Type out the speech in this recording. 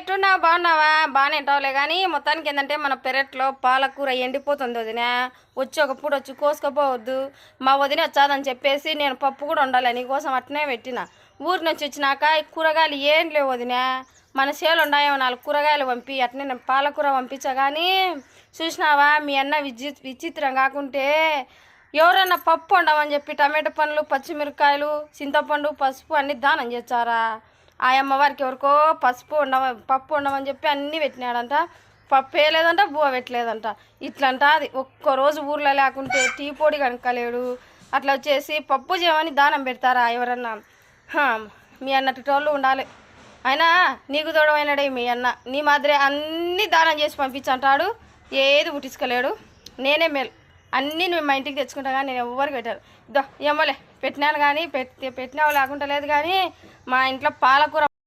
ఎట్టున్నావు? బాగున్నావా? బాగానే ఉంటావులే. కానీ మొత్తానికి ఏంటంటే మన పెరట్లో పాలకూర ఎండిపోతుంది వదిన. వచ్చి ఒక పూట వచ్చి కోసుకపోవద్దు. మా వదిన వచ్చాదని చెప్పేసి నేను పప్పు కూడా ఉండాలి నీకోసం అట్నే పెట్టిన. ఊరి నుంచి వచ్చినాక కూరగాయలు ఏం లేవు వదిన. మన సేలు ఉన్నాయేమో 4 కూరగాయలు పంపి అట్నే నేను పాలకూర పంపించా. కానీ చూసినావా మీ అన్న విచిత్రం కాకుంటే ఎవరన్నా పప్పు వండమని చెప్పి టమాటో పండ్లు, పచ్చిమిరకాయలు, చింతపండు, పసుపు అన్నీ దానం చేస్తారా? ఆ అమ్మవారికి ఎవరికో పప్పు ఉండమని చెప్పి అన్నీ పెట్టినాడంట. పప్పు వేయలేదంట, బువ్వ పెట్టలేదంట. ఇట్లంట అది ఒక్కరోజు ఊర్లో లేకుంటే టీ పొడి కనుక్కలేడు. అట్లా వచ్చేసి పప్పు చేయమని దానం పెడతారా ఎవరన్నా? మీ అన్నట్టు వాళ్ళు ఉండాలి. అయినా నీకు తోడమైనడే మీ అన్న. నీ మాదిరే అన్నీ దానం చేసి పంపించంటాడు, ఏది పుట్టించుకోలేడు. నేనే మేలు, అన్నీ నువ్వు మా ఇంటికి తెచ్చుకుంటా. కానీ నేను ఎవ్వరికి పెట్టాను ఏమోలే. పెట్టినాను కానీ పెట్టినావు లేకుండా లేదు. కానీ మా ఇంట్లో పాలకూర